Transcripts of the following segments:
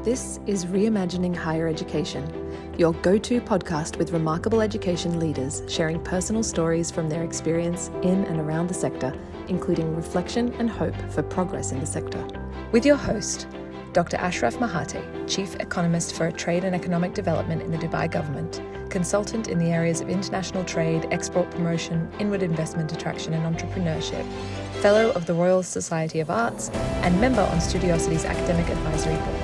This is Reimagining Higher Education, your go-to podcast with remarkable education leaders sharing personal stories from their experience in and around the sector, including reflection and hope for progress in the sector. With your host, Dr. Ashraf Mahate, Chief Economist for Trade and Economic Development in the Dubai Government, consultant in the areas of international trade, export promotion, inward investment attraction and entrepreneurship, Fellow of the Royal Society of Arts, and member on Studiosity's Academic Advisory Board.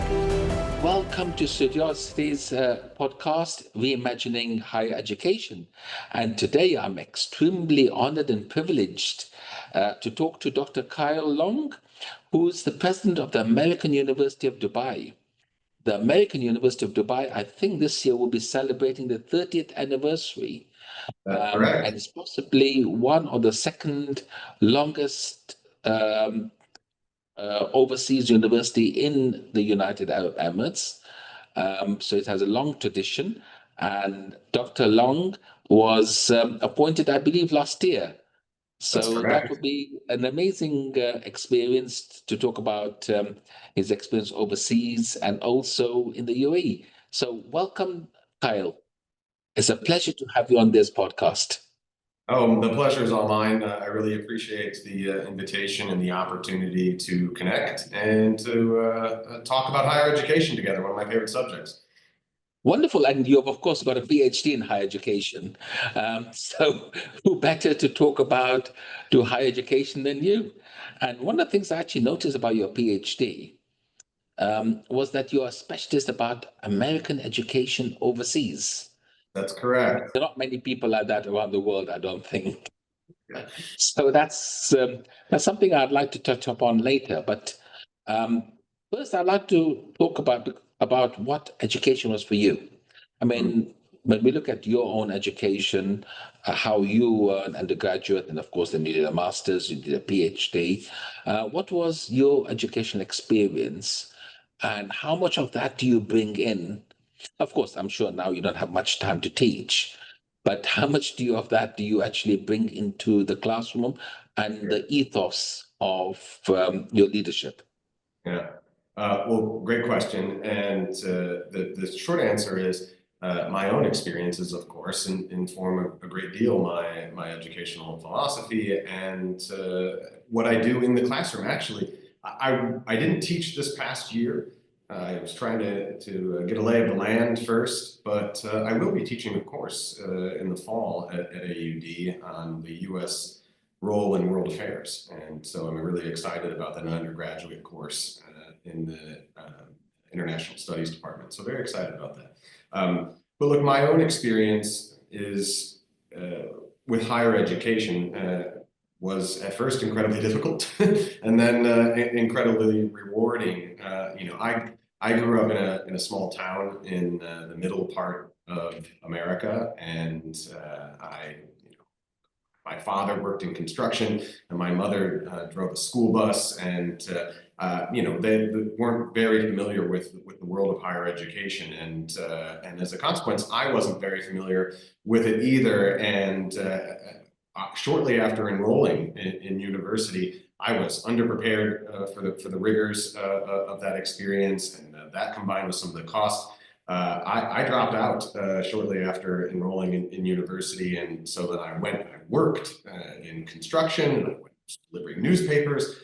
Welcome to Studiosity's podcast, Reimagining Higher Education. And today I'm extremely honored and privileged to talk to Dr. Kyle Long, who's the president of the American University of Dubai. The American University of Dubai, I think this year will be celebrating the 30th anniversary. And it's possibly one of the second longest overseas university in the United Arab Emirates. So it has a long tradition. And Dr. Long was appointed, I believe, last year. So that would be an amazing experience to talk about his experience overseas and also in the UAE. So welcome, Kyle. It's a pleasure to have you on this podcast. Oh, the pleasure is all mine. I really appreciate the invitation and the opportunity to connect and to talk about higher education together, one of my favorite subjects. Wonderful. And you have, of course, got a PhD in higher education. So who better to talk about higher education than you? And one of the things I actually noticed about your PhD was that you are a specialist about American education overseas. That's correct. There are not many people like that around the world, I don't think. So that's something I'd like to touch upon later. But first, I'd like to talk about what education was for you. I mean, when we look at your own education, how you were an undergraduate, and of course, then you did a master's, you did a PhD. What was your educational experience, and how much of that do you bring in? Of course, I'm sure now you don't have much time to teach, but how much of that do you actually bring into the classroom and the ethos of your leadership? Yeah. Well, great question. And the short answer is my own experiences, of course, inform a great deal my educational philosophy and what I do in the classroom. Actually, I didn't teach this past year. I was trying to get a lay of the land first, but I will be teaching a course in the fall at AUD on the U.S. role in world affairs. And so I'm really excited about that undergraduate course in the International Studies Department. So very excited about that. But look, my own experience is with higher education was at first incredibly difficult and then incredibly rewarding. I grew up in a small town in the middle part of America, and my father worked in construction, and my mother drove a school bus, and they weren't very familiar with the world of higher education, and as a consequence, I wasn't very familiar with it either. And shortly after enrolling in university, I was underprepared for the rigors of that experience, and that combined with some of the costs. I dropped out shortly after enrolling in university, and so then I worked in construction, and I went delivering newspapers.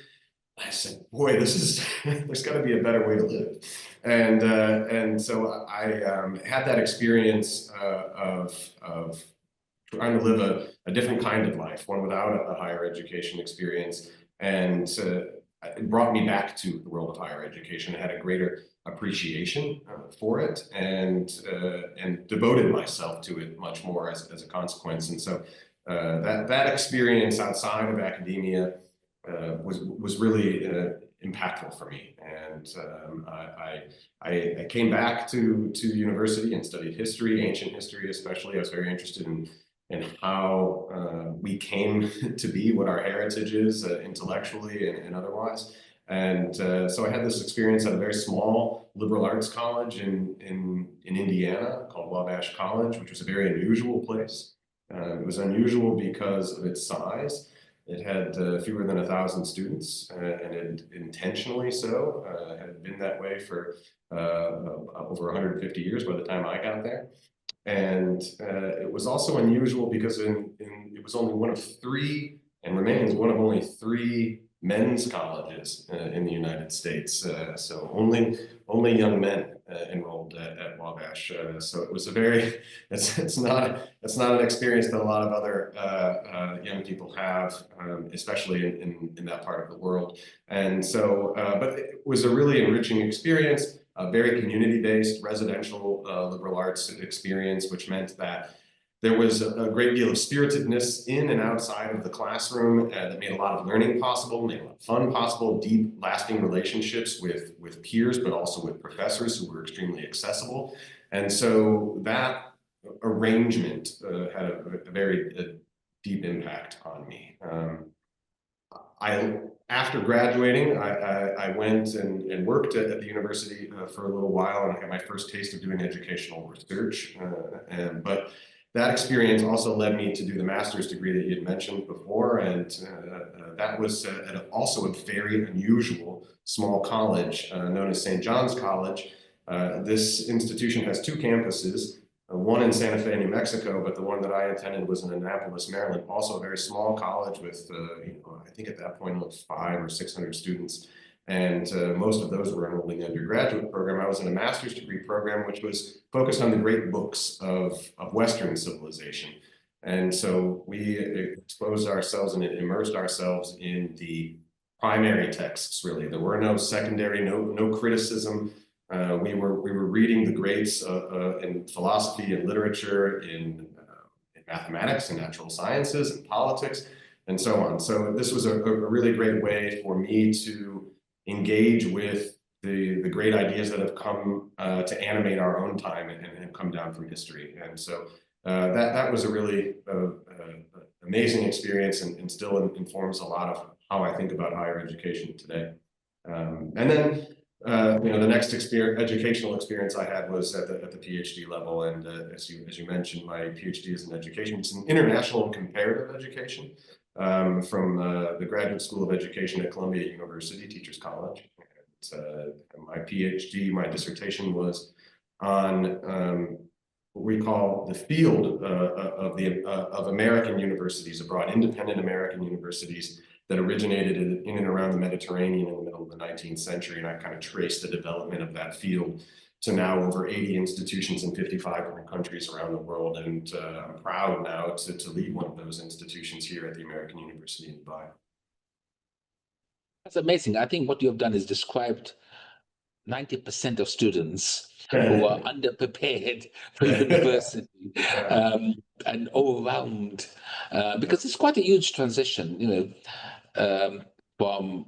I said, boy, there's got to be a better way to live. And so I had that experience of trying to live a different kind of life, one without a higher education experience. And it brought me back to the world of higher education. I had a greater appreciation for it and devoted myself to it much more as a consequence. And so that experience outside of academia was really impactful for me. And I came back to university and studied history, ancient history especially. I was very interested in how we came to be, what our heritage is intellectually and otherwise. And so I had this experience at a very small liberal arts college in Indiana called Wabash College, which was a very unusual place. It was unusual because of its size. It had fewer than 1,000 students, and it intentionally so had been that way for over 150 years by the time I got there. And it was also unusual because it was only one of three, and remains one of only three men's colleges in the United States. So only young men enrolled at Wabash. So it was a very, it's not an experience that a lot of other young people have, especially in that part of the world. And so, but it was a really enriching experience. A very community-based residential liberal arts experience, which meant that there was a great deal of spiritedness in and outside of the classroom that made a lot of learning possible, made a lot of fun possible, deep, lasting relationships with peers, but also with professors who were extremely accessible. And so that arrangement had a very deep impact on me. After graduating, I went and worked at the university for a little while, and I got my first taste of doing educational research. But that experience also led me to do the master's degree that you had mentioned before, and that was also a very unusual small college known as St. John's College. This institution has two campuses. One in Santa Fe, New Mexico, but the one that I attended was in Annapolis, Maryland. Also a very small college with, I think at that point, it was 500 or 600 students. And most of those were enrolled in the undergraduate program. I was in a master's degree program, which was focused on the great books of Western civilization. And so we exposed ourselves and immersed ourselves in the primary texts, really. There were no secondary, no criticism. We were reading the greats in philosophy and literature, in mathematics and natural sciences and politics, and so on. So this was a really great way for me to engage with the great ideas that have come to animate our own time and have come down from history. And so that was a really amazing experience, and still informs a lot of how I think about higher education today. And then the next educational experience I had was at the PhD level, and as you mentioned, my PhD is in education. It's in international and comparative education from the Graduate School of Education at Columbia University Teachers College. And, my PhD, my dissertation was on what we call the field of American universities abroad, independent American universities that originated in and around the Mediterranean in the middle of the 19th century. And I kind of traced the development of that field to now over 80 institutions in 55 different countries around the world. And I'm proud now to lead one of those institutions here at the American University in Dubai. That's amazing. I think what you have done is described 90% of students who are underprepared for university and overwhelmed because it's quite a huge transition, from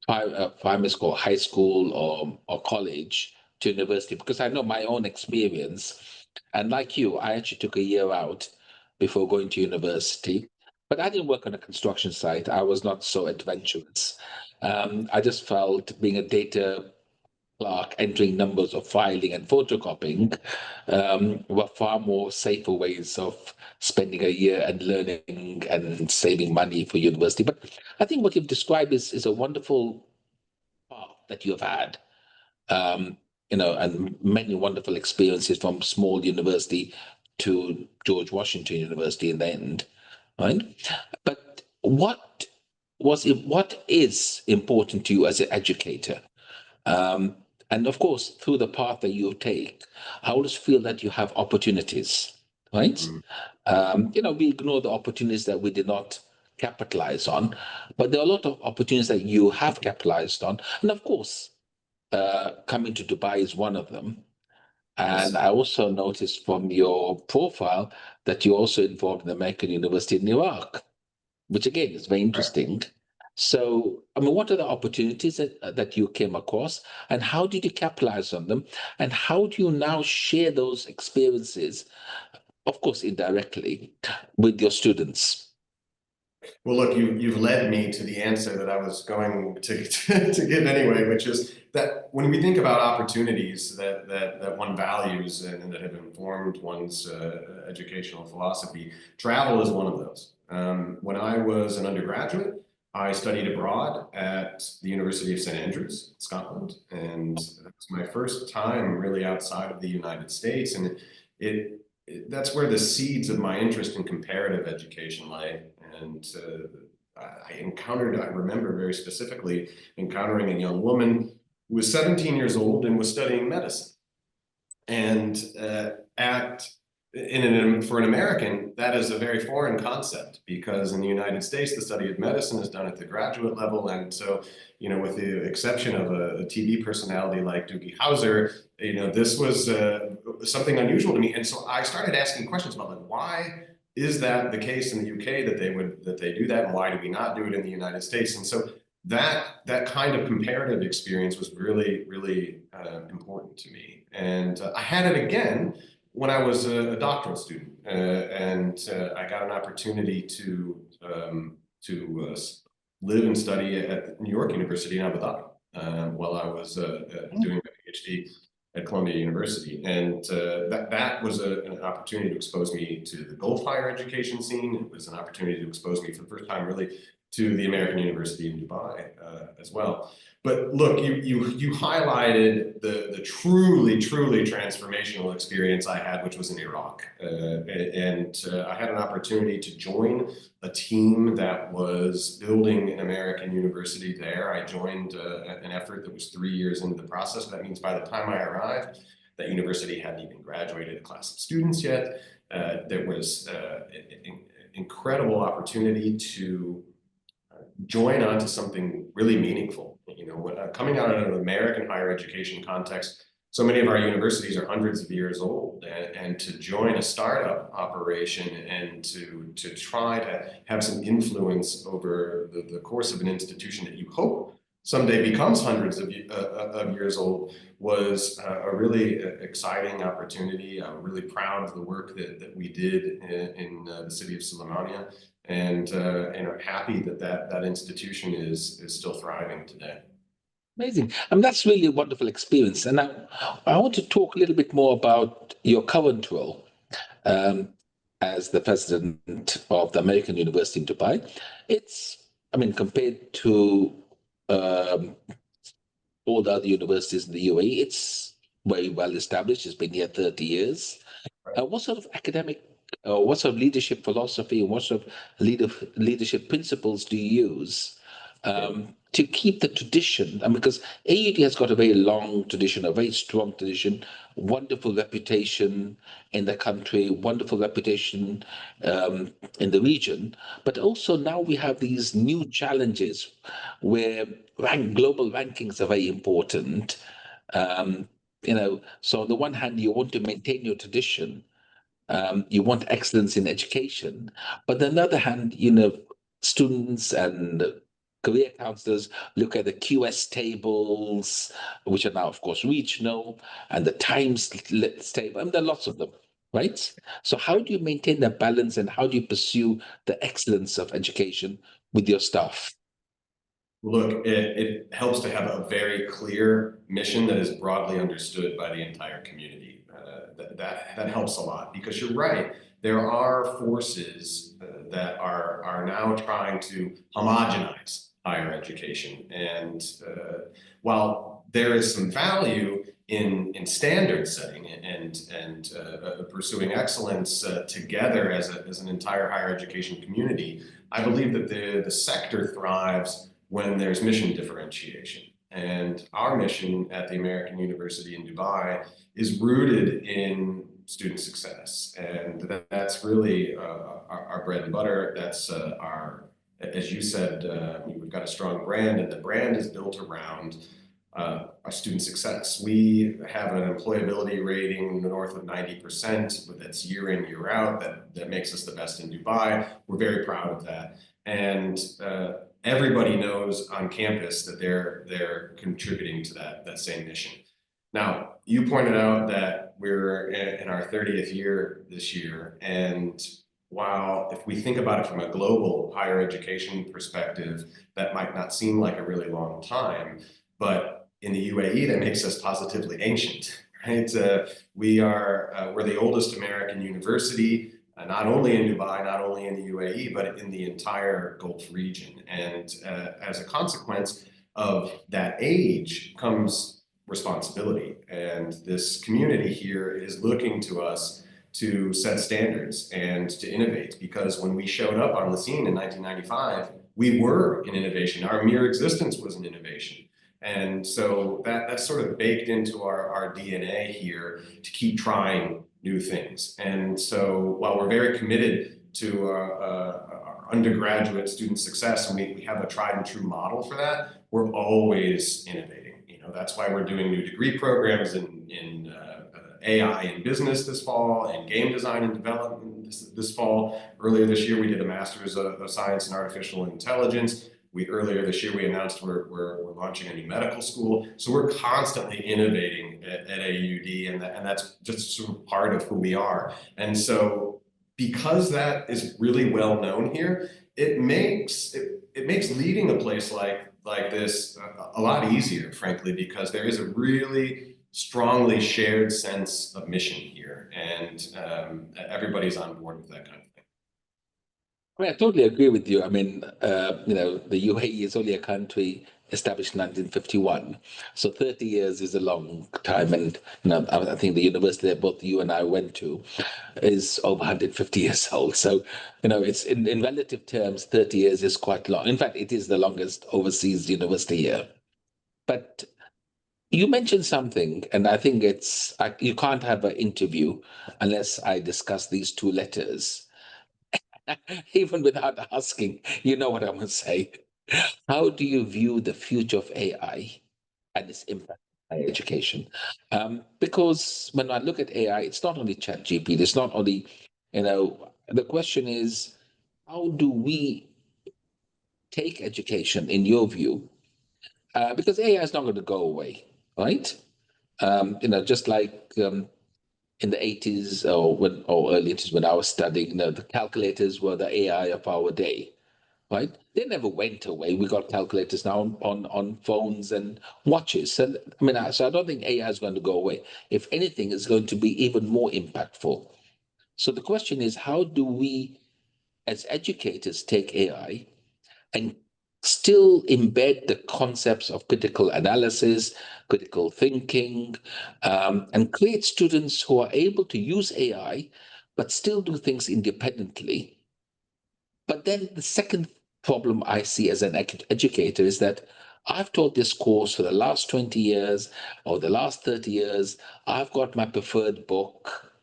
primary school, high school, or college to university. Because I know my own experience, and like you, I actually took a year out before going to university. But I didn't work on a construction site. I was not so adventurous. I just felt being a data clerk, entering numbers of filing and photocopying were far more safer ways of spending a year and learning and saving money for university. But I think what you've described is a wonderful path that you have had, and many wonderful experiences from small university to George Washington University in the end, right? But what is important to you as an educator? And of course, through the path that you take, I always feel that you have opportunities, right? We ignore the opportunities that we did not capitalize on, but there are a lot of opportunities that you have capitalized on. And of course, coming to Dubai is one of them. And I also noticed from your profile that you're also involved in the American University in Iraq, which again is very interesting. So, what are the opportunities that you came across, and how did you capitalize on them? And how do you now share those experiences, of course, indirectly, with your students? Well, look, you've led me to the answer that I was going to give anyway, which is that when we think about opportunities that one values and that have informed one's educational philosophy, travel is one of those. When I was an undergraduate, I studied abroad at the University of St Andrews, Scotland, and that was my first time really outside of the United States. And that's where the seeds of my interest in comparative education lay. And I remember very specifically encountering a young woman who was 17 years old and was studying medicine. And for an American, that is a very foreign concept, because in the United States, the study of medicine is done at the graduate level. And so, with the exception of a TV personality like Doogie Howser, this was something unusual to me. And so I started asking questions about, like, why is that the case in the UK that they do that, and why do we not do it in the United States? And so that kind of comparative experience was really, really important to me. And I had it again when I was a doctoral student, and I got an opportunity to live and study at New York University in Abu Dhabi while I was doing my PhD at Columbia University. And that was an opportunity to expose me to the Gulf higher education scene. It was an opportunity to expose me for the first time really to the American University in Dubai as well. But look, you highlighted the truly transformational experience I had, which was in Iraq. I had an opportunity to join a team that was building an American university there. I joined an effort that was 3 years into the process. That means by the time I arrived, that university hadn't even graduated a class of students yet. There was an incredible opportunity to join on to something really meaningful. Coming out of an American higher education context, so many of our universities are hundreds of years old, and to join a startup operation and to try to have some influence over the course of an institution that you hope someday becomes hundreds of years old was a really exciting opportunity. I'm really proud of the work that we did in the city of Sulaymaniyah, and I'm happy that institution is still thriving today. Amazing. That's really a wonderful experience. And I want to talk a little bit more about your current role as the president of the American University in Dubai. Compared to all the other universities in the UAE, it's very well established. It's been here 30 years. What sort of leadership philosophy, and what sort of leadership principles do you use to keep the tradition? Because AUD has got a very long tradition, a very strong tradition, wonderful reputation in the country, wonderful reputation in the region. But also now we have these new challenges where global rankings are very important. So on the one hand, you want to maintain your tradition. You want excellence in education, but on the other hand, students and career counselors look at the QS tables, which are now, of course, regional, and the times table, and there are lots of them, right? So how do you maintain that balance, and how do you pursue the excellence of education with your staff? Look, it helps to have a very clear mission that is broadly understood by the entire community. That helps a lot, because you're right. There are forces that are now trying to homogenize higher education, and while there is some value in standard setting and pursuing excellence together as an entire higher education community, I believe that the sector thrives when there's mission differentiation. And our mission at the American University in Dubai is rooted in student success. And that's really our bread and butter. That's as you said, we've got a strong brand, and the brand is built around our student success. We have an employability rating north of 90%, that's year in, year out. That makes us the best in Dubai. We're very proud of that. And everybody knows on campus that they're contributing to that same mission. Now, you pointed out that we're in our 30th year this year, and while if we think about it from a global higher education perspective, that might not seem like a really long time, but in the UAE, that makes us positively ancient, right? We're the oldest American university. not only in Dubai, not only in the UAE, but in the entire Gulf region. And as a consequence of that age comes responsibility. And this community here is looking to us to set standards and to innovate, because when we showed up on the scene in 1995, we were an innovation. Our mere existence was an innovation. And so that's sort of baked into our DNA here to keep trying new things. And so while we're very committed to our undergraduate student success, and we have a tried and true model for that, we're always innovating. You know, that's why we're doing new degree programs in AI in business this fall, and game design and development this fall. Earlier this year, we did a master's of science in artificial intelligence. Earlier this year, we announced we're launching a new medical school. So we're constantly innovating at AUD, and that's just sort of part of who we are. And so because that is really well known here, it makes leading a place like this a lot easier, frankly, because there is a really strongly shared sense of mission here, and everybody's on board with that kind of thing. I mean, I totally agree with you. I mean, the UAE is only a country established in 1951, so 30 years is a long time. And I think the university that both you and I went to is over 150 years old. So, it's in relative terms, 30 years is quite long. In fact, it is the longest overseas university here. But you mentioned something, and I think you can't have an interview unless I discuss these two letters. Even without asking, you know what I'm going to say. How do you view the future of AI and its impact on higher education? Because when I look at AI, it's not only ChatGPT, it's not only, the question is, how do we take education, in your view? Because AI is not going to go away, right? Just like in the 80s or early 80s when I was studying, the calculators were the AI of our day, right? They never went away. We got calculators now on phones and watches. So I don't think AI is going to go away. If anything, it's going to be even more impactful. So the question is, how do we, as educators, take AI and still embed the concepts of critical analysis, critical thinking, and create students who are able to use AI, but still do things independently. But then the second problem I see as an educator is that I've taught this course for the last 20 years or the last 30 years. I've got my preferred book.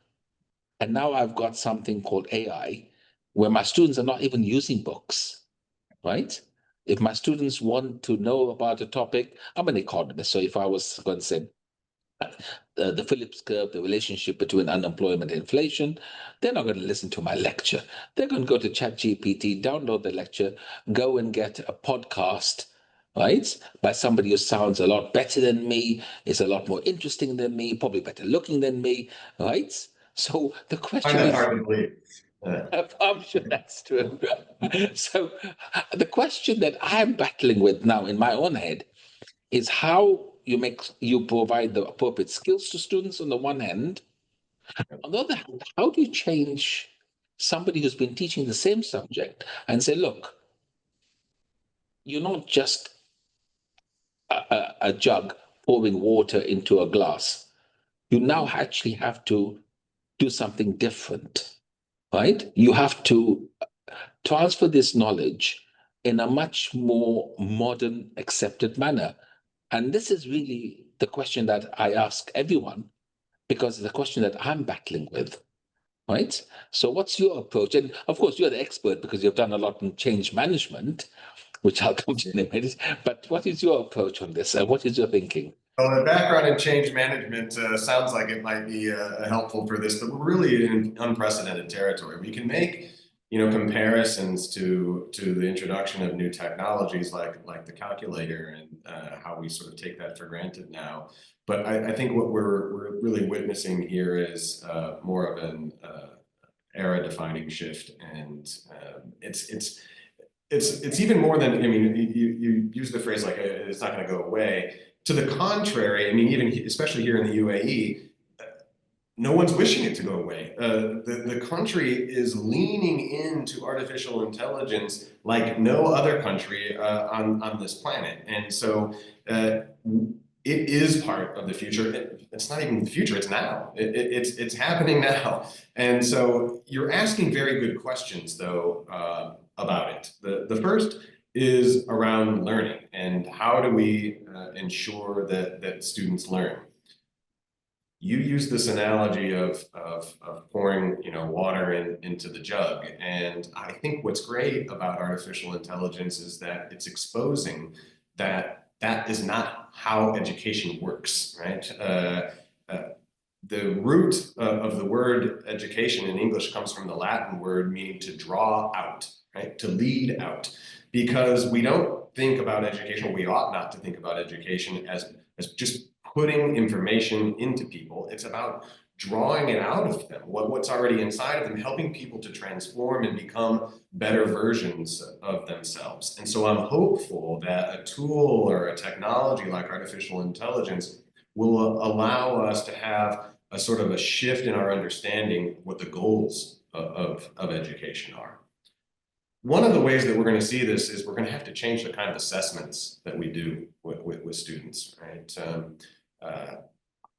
And now I've got something called AI, where my students are not even using books, right? If my students want to know about a topic, I'm an economist. So if I was going to say the Phillips curve, the relationship between unemployment and inflation, they're not going to listen to my lecture. They're going to go to ChatGPT, download the lecture, go and get a podcast, right? By somebody who sounds a lot better than me, is a lot more interesting than me, probably better looking than me, right? So the question is, Hard to believe. I'm sure that's true. So the question that I'm battling with now in my own head is how you provide the appropriate skills to students on the one hand. On the other hand, how do you change somebody who's been teaching the same subject and say, look, you're not just a jug pouring water into a glass. You now actually have to do something different, right? You have to transfer this knowledge in a much more modern, accepted manner. And this is really the question that I ask everyone, because it's the question that I'm battling with, right? So what's your approach? And of course, you're the expert because you've done a lot in change management, which I'll come to in a minute. But what is your approach on this? And what is your thinking? Well, the background in change management sounds like it might be helpful for this, but we're really in unprecedented territory. We can make, comparisons to the introduction of new technologies like the calculator and how we sort of take that for granted now. But I think what we're really witnessing here is more of an era-defining shift, and it's even more than, you use the phrase like it's not going to go away. To the contrary, even especially here in the UAE, no one's wishing it to go away. The country is leaning into artificial intelligence like no other country on this planet. And so it is part of the future. It's not even the future, it's now. It's happening now. And so you're asking very good questions, though, about it. The first is around learning and how do we ensure that students learn. You use this analogy of pouring, water into the jug, and I think what's great about artificial intelligence is that it's exposing that is not how education works, right? The root of the word education in English comes from the Latin word meaning to draw out, right? To lead out, because we don't think about education, or we ought not to think about education as just putting information into people. It's about drawing it out of them, what's already inside of them, helping people to transform and become better versions of themselves. And so I'm hopeful that a tool or a technology like artificial intelligence will allow us to have a sort of a shift in our understanding what the goals of education are. One of the ways that we're going to see this is we're going to have to change the kind of assessments that we do with students, right?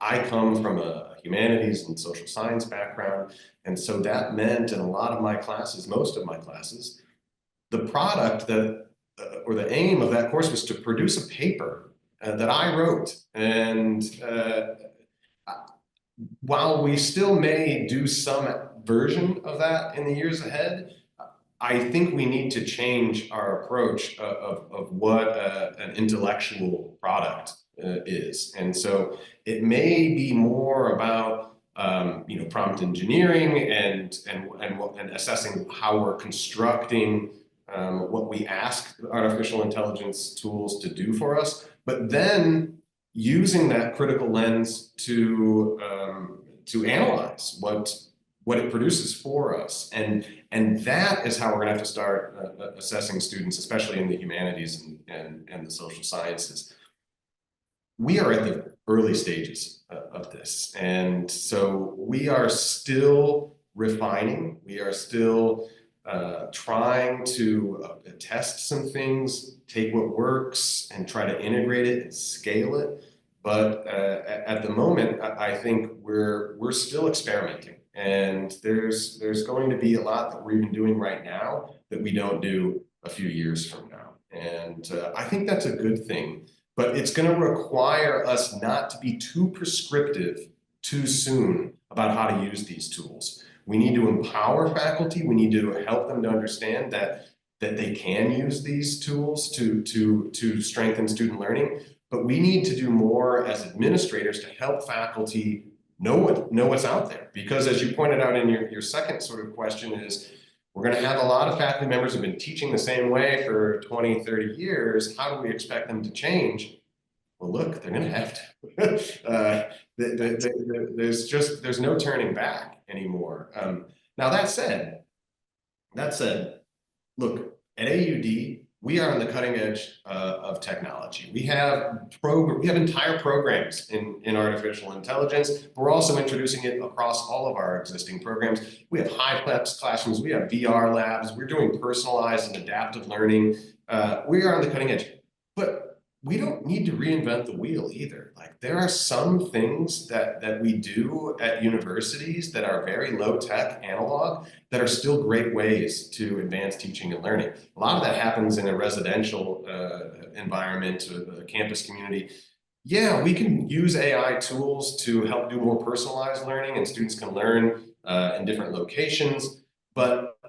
I come from a humanities and social science background, and so that meant in a lot of my classes, most of my classes, the product that, or the aim of that course was to produce a paper that I wrote. And while we still may do some version of that in the years ahead, I think we need to change our approach of what an intellectual product is. And so it may be more about prompt engineering and assessing how we're constructing what we ask artificial intelligence tools to do for us, but then using that critical lens to analyze what it produces for us. And that is how we're going to have to start assessing students, especially in the humanities and the social sciences. We are at the early stages of this. And so we are still refining. We are still trying to test some things, take what works and try to integrate it and scale it. But at the moment, I think we're still experimenting. And there's going to be a lot that we're even doing right now that we don't do a few years from now. And I think that's a good thing, but it's going to require us not to be too prescriptive too soon about how to use these tools. We need to empower faculty. We need to help them to understand that they can use these tools to strengthen student learning. But we need to do more as administrators to help faculty know what's out there. Because as you pointed out in your second sort of question is, we're going to have a lot of faculty members who've been teaching the same way for 20, 30 years. How do we expect them to change? Well, look, they're going to have to. There's no turning back anymore. Now that said, look, at AUD, we are on the cutting edge of technology. We have entire programs in artificial intelligence. But we're also introducing it across all of our existing programs. We have high-plex classrooms. We have VR labs. We're doing personalized and adaptive learning. We are on the cutting edge. But we don't need to reinvent the wheel either. Like, there are some things that we do at universities that are very low-tech, analog, that are still great ways to advance teaching and learning. A lot of that happens in a residential environment, a campus community. Yeah, we can use AI tools to help do more personalized learning, and students can learn in different locations, but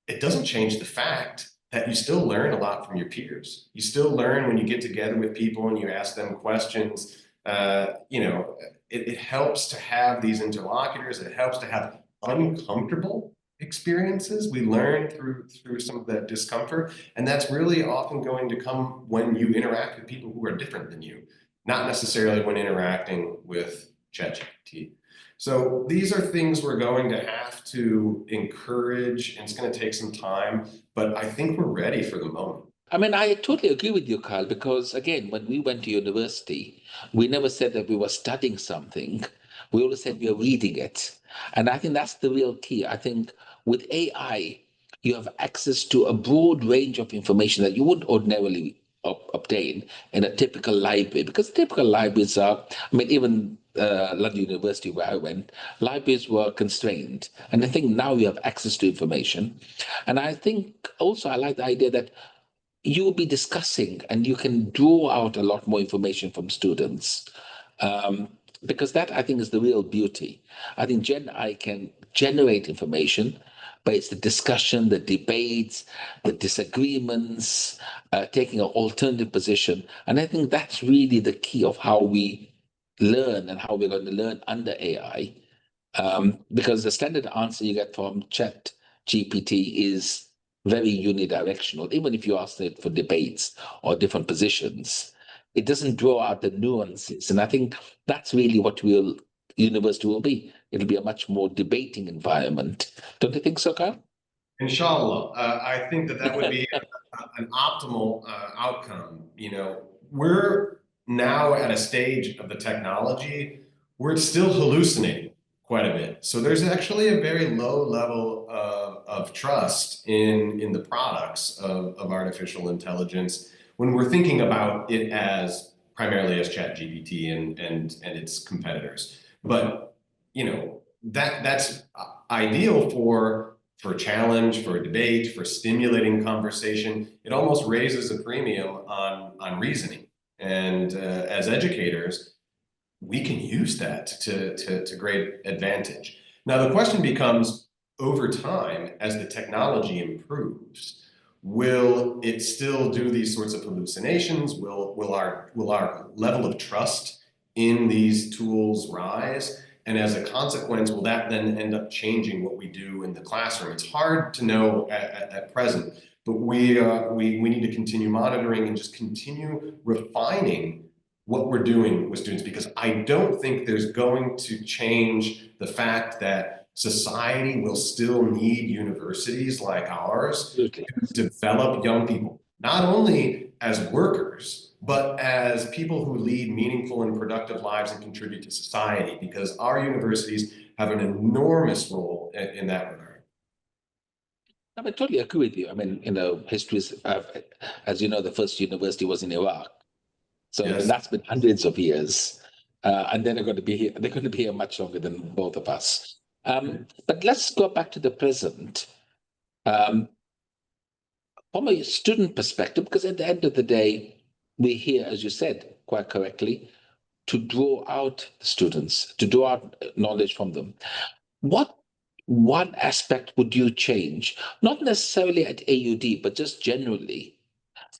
it doesn't change the fact that you still learn a lot from your peers. You still learn when you get together with people and you ask them questions. It helps to have these interlocutors. It helps to have uncomfortable experiences. We learn through some of that discomfort, and that's really often going to come when you interact with people who are different than you, not necessarily when interacting with ChatGPT. So these are things we're going to have to encourage, and it's going to take some time, but I think we're ready for the moment. I mean, I totally agree with you, Carl, because again, when we went to university, we never said that we were studying something. We always said we are reading it. And I think that's the real key. I think with AI, you have access to a broad range of information that you wouldn't ordinarily obtain in a typical library, because typical libraries are, I mean, even London University where I went, libraries were constrained. And I think now you have access to information. And I think also I like the idea that you will be discussing and you can draw out a lot more information from students. Because that I think is the real beauty. I think Gen I can generate information, but it's the discussion, the debates, the disagreements, taking an alternative position. And I think that's really the key of how we learn and how we're going to learn under AI. Because the standard answer you get from Chat GPT is very unidirectional. Even if you ask it for debates or different positions, it doesn't draw out the nuances. And I think that's really what university will be. It'll be a much more debating environment. Don't you think so, Kyle? Inshallah, I think that that would be an optimal outcome. You know, we're now at a stage of the technology where it's still hallucinating quite a bit. So there's actually a very low level of trust in the products of artificial intelligence when we're thinking about it as primarily as ChatGPT and its competitors. But you know, that's ideal for challenge, for debate, for stimulating conversation. It almost raises a premium on reasoning. And as educators, we can use that to great advantage. Now, the question becomes, over time, as the technology improves, will it still do these sorts of hallucinations? Will our level of trust in these tools rise? And as a consequence, will that then end up changing what we do in the classroom? It's hard to know at present, but we need to continue monitoring and just continue refining what we're doing with students, because I don't think there's going to change the fact that society will still need universities like ours to develop young people, not only as workers, but as people who lead meaningful and productive lives and contribute to society, because our universities have an enormous role in that regard. I totally agree with you. I mean, history is, as you know, the first university was in Iraq. So Yes. that's been hundreds of years. And then they're going to be here. They're going to be here much longer than both of us. But let's go back to the present. From a student perspective, because at the end of the day, we're here, as you said quite correctly, to draw out the students, to draw out knowledge from them. What one aspect would you change? Not necessarily at AUD, but just generally,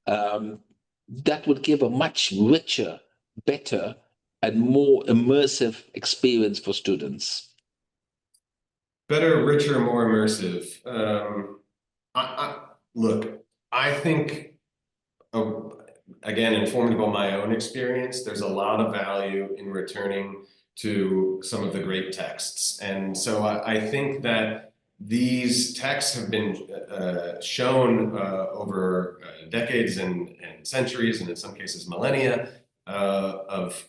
that would give a much richer, better, and more immersive experience for students? Better, richer, more immersive. Look, I think, again, informative on my own experience, there's a lot of value in returning to some of the great texts. And so I think that these texts have been shown over decades and centuries, and in some cases millennia, of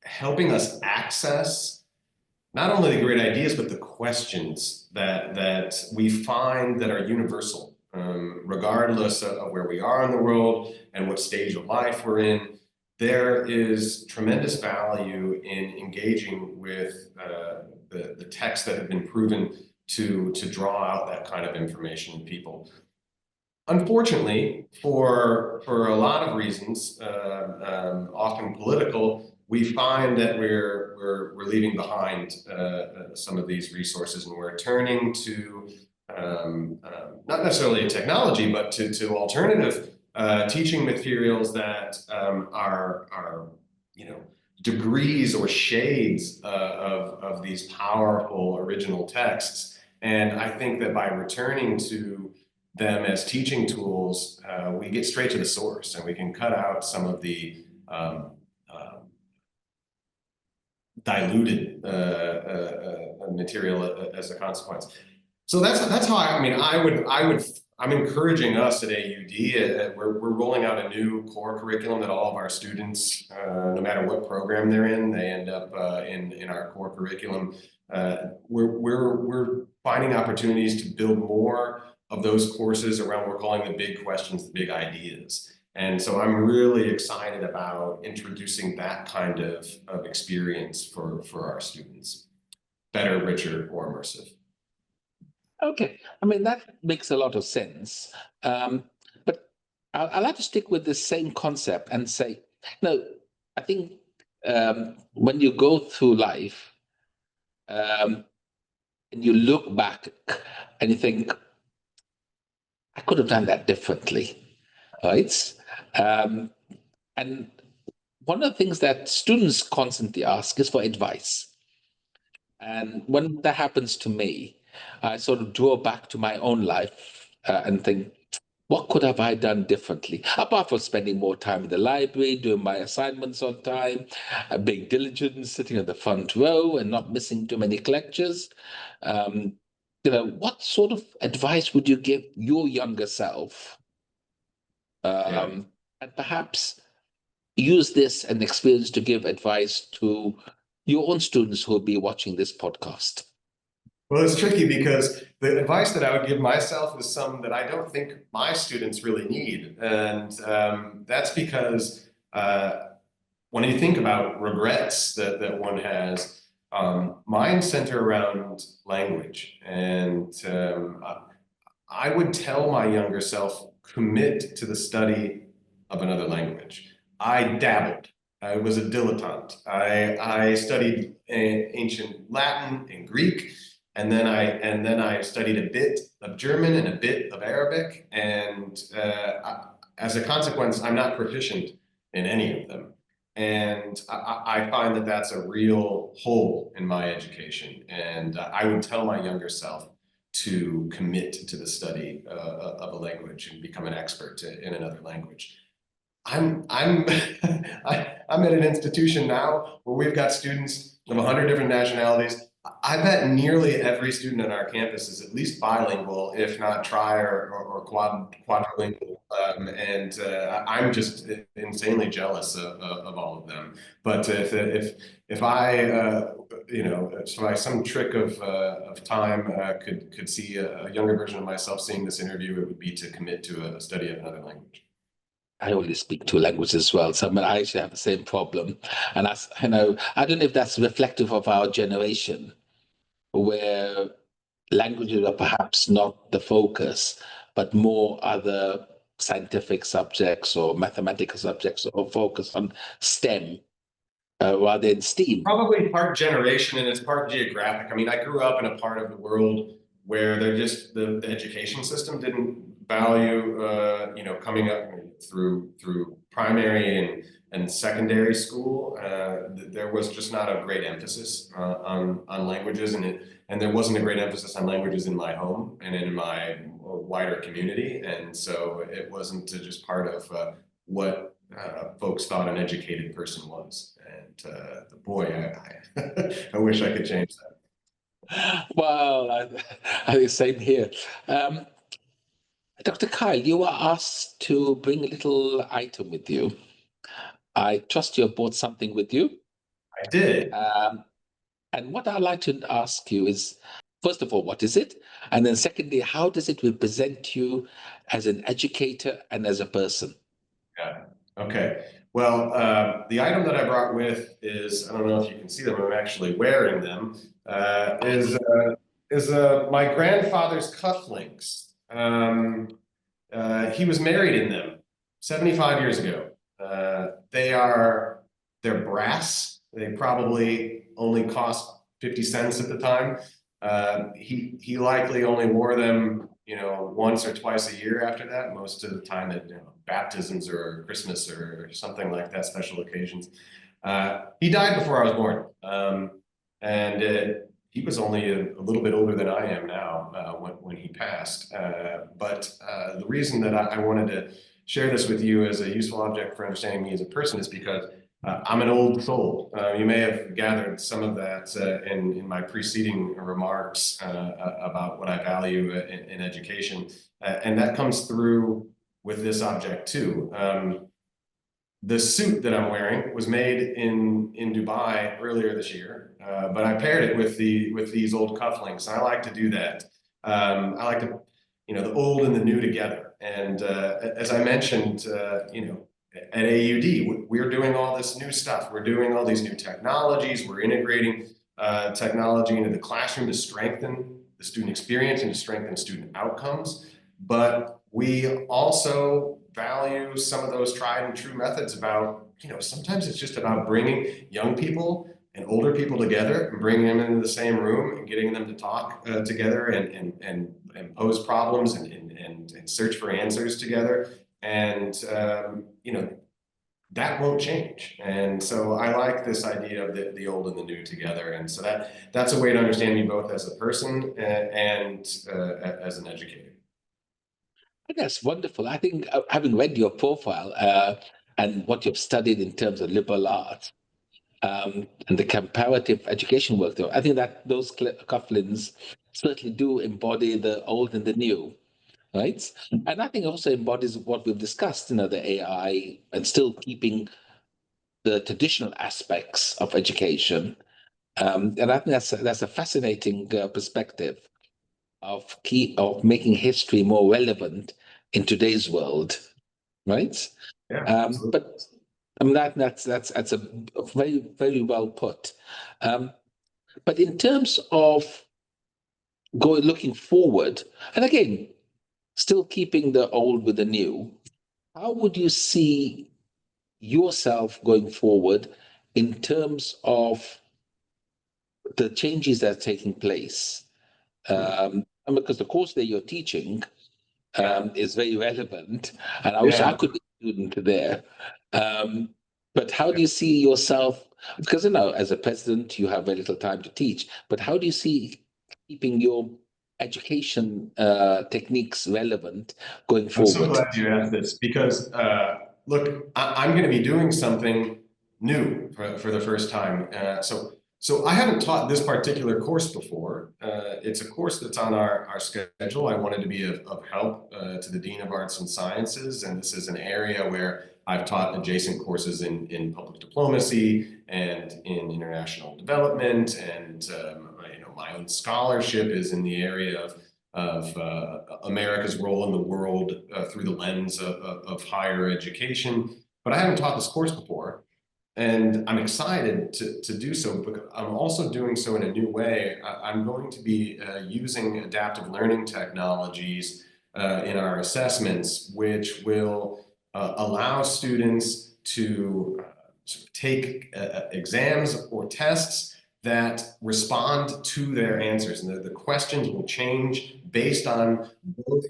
helping us access not only the great ideas, but the questions that we find that are universal, regardless of where we are in the world and what stage of life we're in. There is tremendous value in engaging with the texts that have been proven to draw out that kind of information in people. Unfortunately, for a lot of reasons, often political, we find that we're leaving behind some of these resources, and we're turning to not necessarily technology, but to alternative teaching materials that are degrees or shades of these powerful original texts. And I think that by returning to them as teaching tools, we get straight to the source, and we can cut out some of the diluted material as a consequence. So that's how I would I'm encouraging us at AUD, we're rolling out a new core curriculum that all of our students, no matter what program they're in, they end up in our core curriculum. We're finding opportunities to build more of those courses around what we're calling the big questions, the big ideas. And so I'm really excited about introducing that kind of experience for our students. Better, richer, more immersive. Okay, I mean, that makes a lot of sense. But I like to stick with the same concept and say, no, I think when you go through life and you look back and you think, I could have done that differently, right? Um, and one of the things that students constantly ask is for advice. And when that happens to me, I sort of draw back to my own life and think, what could have I done differently? Apart from spending more time in the library, doing my assignments on time, being diligent, sitting in the front row and not missing too many lectures. What sort of advice would you give your younger self? And perhaps use this and experience to give advice to your own students who will be watching this podcast. Well, it's tricky because the advice that I would give myself is some that I don't think my students really need. And that's because when you think about regrets that one has, mine center around language. And I would tell my younger self, commit to the study of another language. I dabbled. I was a dilettante. I studied ancient Latin and Greek. And then I studied a bit of German and a bit of Arabic, and as a consequence, I'm not proficient in any of them. And I find that that's a real hole in my education. And I would tell my younger self to commit to the study of a language and become an expert in another language. I'm I'm at an institution now where we've got students of 100 different nationalities. I bet nearly every student on our campus is at least bilingual, if not tri or quadrilingual. I'm just insanely jealous of all of them. But if I if by some trick of time could see a younger version of myself seeing this interview, it would be to commit to a study of another language. I only speak two languages as well, so I actually have the same problem. And I don't know if that's reflective of our generation, where languages are perhaps not the focus, but more other scientific subjects or mathematical subjects or focus on STEM rather than STEAM. Probably part generation and it's part geographic. I mean, I grew up in a part of the world where the education system didn't value coming up through primary and secondary school. There was just not a great emphasis on languages, and there wasn't a great emphasis on languages in my home and in my wider community, and so it wasn't just part of what folks thought an educated person was. And boy, I wish I could change that. Well, I think same here. Dr. Kyle, you were asked to bring a little item with you. I trust you have brought something with you. I did. And what I'd like to ask you is, first of all, what is it? And then secondly, how does it represent you as an educator and as a person? Yeah. Okay. Well, the item that I brought with is, I don't know if you can see them, I'm actually wearing them, is my grandfather's cufflinks. He was married in them 75 years ago. They're brass. They probably only cost 50 cents at the time. He likely only wore them, once or twice a year after that, most of the time at baptisms or Christmas or something like that, special occasions. He died before I was born. And he was only a little bit older than I am now when he passed. But the reason that I wanted to share this with you as a useful object for understanding me as a person is because I'm an old soul. You may have gathered some of that in my preceding remarks about what I value in education. And that comes through with this object too. The suit that I'm wearing was made in Dubai earlier this year, but I paired it with these old cufflinks, and I like to do that. I like to, the old and the new together. And as I mentioned, at AUD, we're doing all this new stuff. We're doing all these new technologies. We're integrating technology into the classroom to strengthen the student experience and to strengthen student outcomes. But we also value some of those tried and true methods about, sometimes it's just about bringing young people and older people together and bringing them into the same room and getting them to talk together and pose problems and search for answers together. And, that won't change. And so I like this idea of the old and the new together. And so that's a way to understand me both as a person and as an educator. That's wonderful. I think having read your profile and what you've studied in terms of liberal arts and the comparative education work, though, I think that those cufflinks certainly do embody the old and the new, right? And I think also embodies what we've discussed, the AI and still keeping the traditional aspects of education. And I think that's a fascinating perspective of making history more relevant in today's world, right? Yeah, But I mean that's a very, very well put. But in terms of looking forward, and again, still keeping the old with the new, how would you see yourself going forward in terms of the changes that are taking place? And because the course that you're teaching is very relevant, and I wish I could be a student there. But how do you see yourself? Because as a president, you have very little time to teach. But how do you see keeping your education techniques relevant going I'm so forward? glad you asked this because, look, I'm going to be doing something new for the first time. So I haven't taught this particular course before. It's a course that's on our schedule. I wanted to be of help to the Dean of Arts and Sciences, and this is an area where I've taught adjacent courses in public diplomacy and in international development, and my own scholarship is in the area of America's role in the world through the lens of higher education. But I haven't taught this course before. And I'm excited to do so, but I'm also doing so in a new way. I'm going to be using adaptive learning technologies in our assessments, which will allow students to take exams or tests that respond to their answers. And the questions will change based on both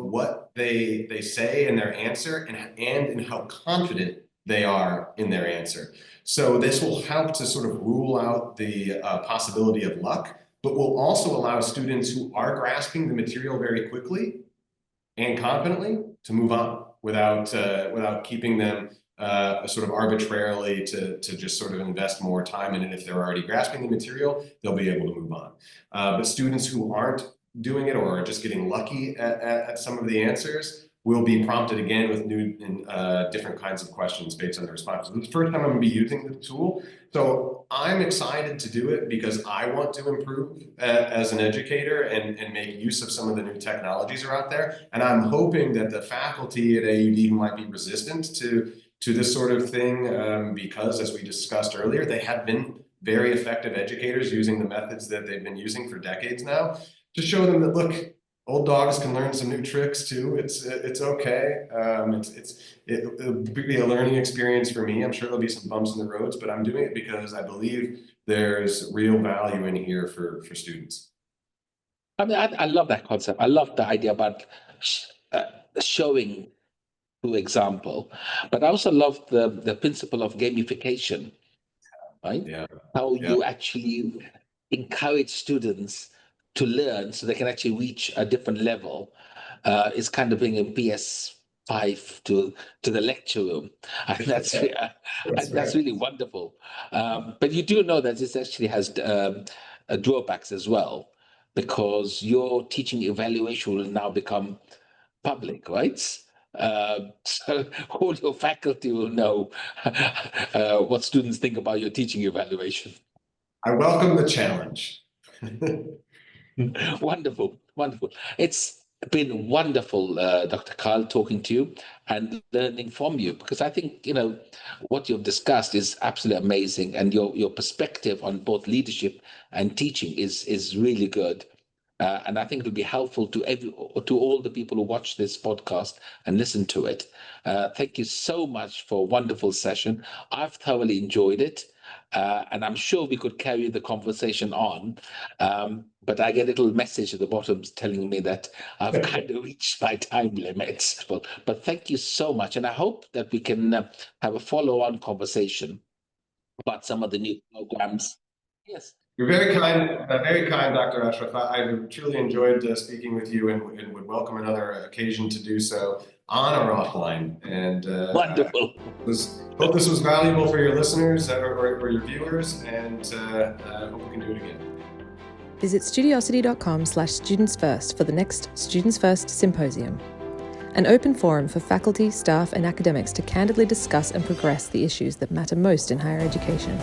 what they say in their answer and in how confident they are in their answer. So this will help to sort of rule out the possibility of luck, but will also allow students who are grasping the material very quickly and confidently to move on without keeping them sort of arbitrarily to just sort of invest more time in it. If they're already grasping the material, they'll be able to move on. But students who aren't doing it or are just getting lucky at some of the answers will be prompted again with new and different kinds of questions based on the responses. This is the first time I'm going to be using the tool. So I'm excited to do it because I want to improve as an educator and make use of some of the new technologies that are out there. And I'm hoping that the faculty at AUD who might be resistant to this sort of thing, because as we discussed earlier, they have been very effective educators using the methods that they've been using for decades now, to show them that, look, old dogs can learn some new tricks too. It's okay. It'll be a learning experience for me. I'm sure there'll be some bumps in the roads, but I'm doing it because I believe there's real value in here for students. I mean, I love that concept. I love the idea about showing through example, but I also love the principle of gamification, right? Yeah. How you actually encourage students to learn so they can actually reach a different level. It's kind of bringing PS 5 to the lecture room, and that's really wonderful. But you do know that this actually has drawbacks as well, because your teaching evaluation will now become public, right? So all your faculty will know what students think about your teaching evaluation. I welcome the challenge. Wonderful, wonderful. It's been wonderful, Dr. Kyle, talking to you and learning from you, because I think, what you've discussed is absolutely amazing, and your perspective on both leadership and teaching is really good. And I think it'll be helpful to all the people who watch this podcast and listen to it. Thank you so much for a wonderful session. I've thoroughly enjoyed it. And I'm sure we could carry the conversation on. But I get a little message at the bottom telling me that I've kind of reached my time limit. But thank you so much. And I hope that we can have a follow-on conversation about some of the new programs. Yes. You're very kind, Dr. Ashraf. I've truly enjoyed speaking with you, and would welcome another occasion to do so on or offline. And wonderful. Hope this was valuable for your listeners or your viewers, and hope we can do it again. Visit studiosity.com/Students First for the next Students First Symposium, an open forum for faculty, staff, and academics to candidly discuss and progress the issues that matter most in higher education.